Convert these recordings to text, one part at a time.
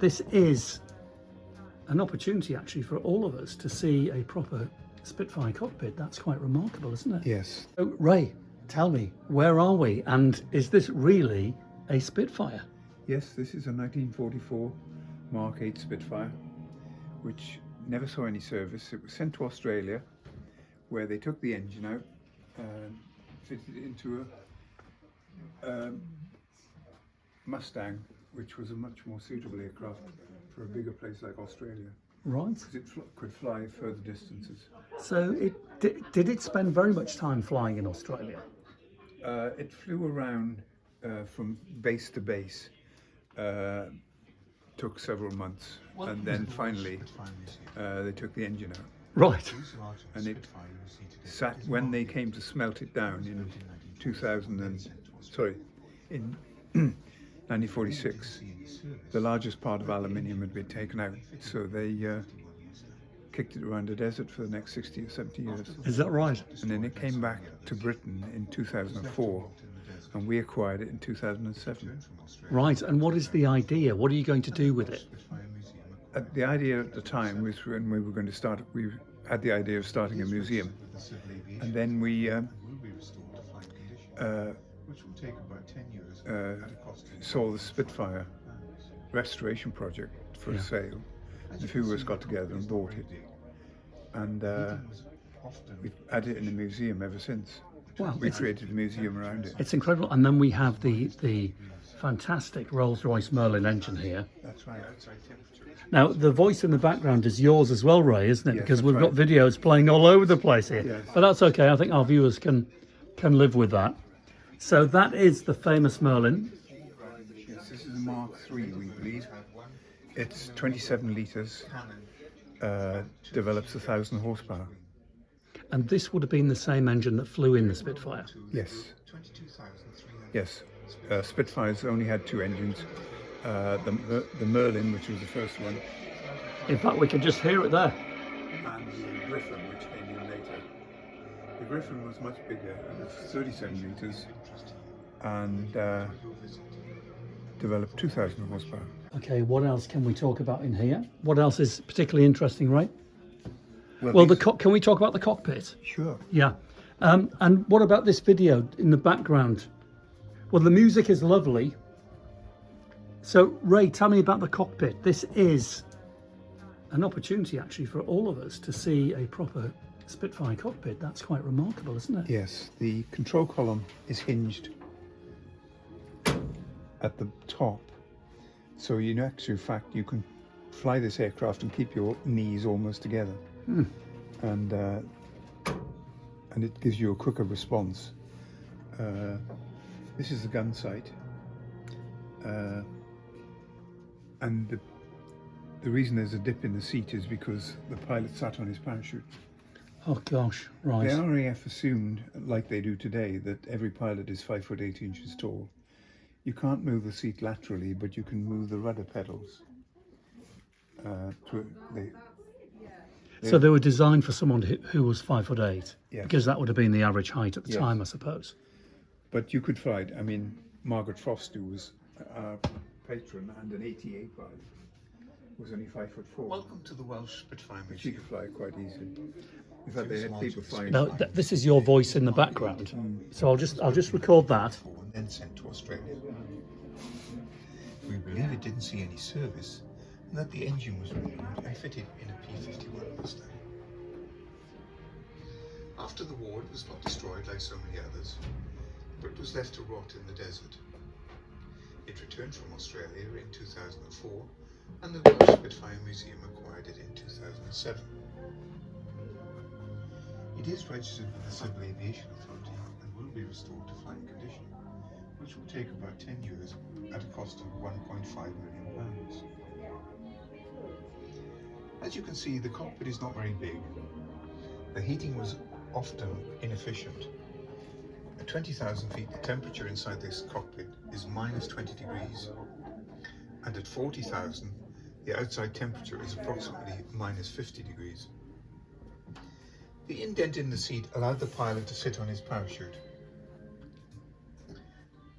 this is an opportunity actually for all of us to see a proper Spitfire cockpit. That's quite remarkable, isn't it? Yes. So, Ray, tell me, where are we? And is this really a Spitfire? Yes, this is a 1944 Mark 8 Spitfire, which never saw any service. It was sent to Australia, where they took the engine out and fitted it into a Mustang, which was a much more suitable aircraft for a bigger place like Australia, Right. because it could fly further distances. So did it spend very much time flying in Australia? It flew around from base to base, took several months, and then finally they took the engine out. Right. And it sat, when they came to smelt it down in 1946, the largest part of aluminium had been taken out, so they kicked it around the desert for the next 60 or 70 years. Is that right? And then it came back to Britain in 2004, and we acquired it in 2007. Right. And what is the idea? What are you going to do with it? The idea at the time was, when we were going to start, we had the idea of starting a museum, and then we saw the Spitfire restoration project for sale. A few of us got together and bought it, and we've had it in the museum ever since. Wow, We created a museum around it. it's incredible. And then we have the fantastic Rolls-Royce Merlin engine here. That's right. Now, the voice in the background is yours as well, Ray, isn't it? Yes, Because that's we've got right. videos playing all over the place here. Yes. But that's okay. I think our viewers can live with that. So that is the famous Merlin. Yes, this is a Mark III, we believe. It's 27 litres, develops 1,000 horsepower. And this would have been the same engine that flew in the Spitfire. Yes. Yes. Spitfires only had two engines. The Merlin, which was the first one, In fact, we can just hear it there. and the Griffin, which came in later. The Griffin was much bigger. It was 37 litres and developed 2,000 horsepower. Okay, what else can we talk about in here? What else is particularly interesting, right? Well, these- can we talk about the cockpit? Sure. Yeah. And what about this video in the background? Well, the music is lovely. So, Ray, tell me about the cockpit. This is an opportunity actually for all of us to see a proper Spitfire cockpit. That's quite remarkable, isn't it? Yes, the control column is hinged at the top. So in actual fact, you can fly this aircraft and keep your knees almost together. And it gives you a quicker response. This is the gun sight. And the reason there's a dip in the seat is because the pilot sat on his parachute. Oh gosh, right. The RAF assumed, like they do today, that every pilot is 5'8" tall. You can't move the seat laterally, but you can move the rudder pedals. So they were designed for someone who was 5'8", Yes. because that would have been the average height at the Yes. time, I suppose. But you could fly it. I mean, Margaret Foster was our patron, and an 88 pilot was only 5'4". Welcome to the Welsh Spitfire But she Museum. could fly it quite easily. In fact, they had people flying. Now, this is your voice in the background, so I'll just record that. And then sent to Australia. We believe it didn't see any service, and that the engine was removed and fitted in a P-51 Mustang. After the war, it was not destroyed like so many others, but it was left to rot in the desert. It returned from Australia in 2004, and the Welsh Spitfire Museum acquired it in 2007. It is registered with the Civil Aviation Authority and will be restored to flying condition, which will take about 10 years at a cost of £1.5 million. As you can see, the cockpit is not very big. The heating was often inefficient. At 20,000 feet, the temperature inside this cockpit is minus 20 degrees, and at 40,000, the outside temperature is approximately minus 50 degrees. The indent in the seat allowed the pilot to sit on his parachute.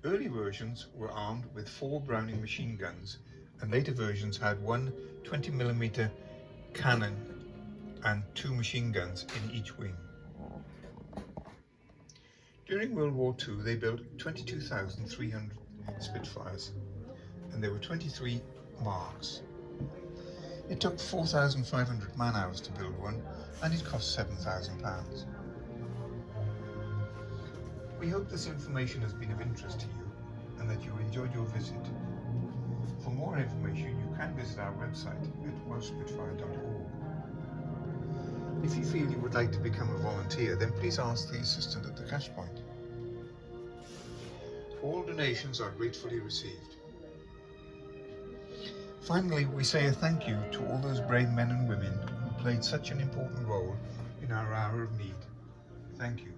Early versions were armed with 4 Browning machine guns and later versions had one 20mm cannon and 2 machine guns in each wing. During World War II, they built 22,300 Spitfires, and there were 23 marks. It took 4,500 man-hours to build one, and it cost £7,000. We hope this information has been of interest to you and that you enjoyed your visit. For more information, you can visit our website at welshspitfire.org. If you feel you would like to become a volunteer, then please ask the assistant at the cash point. All donations are gratefully received. Finally, we say a thank you to all those brave men and women who played such an important role in our hour of need. Thank you.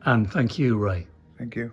And thank you, Ray. Thank you.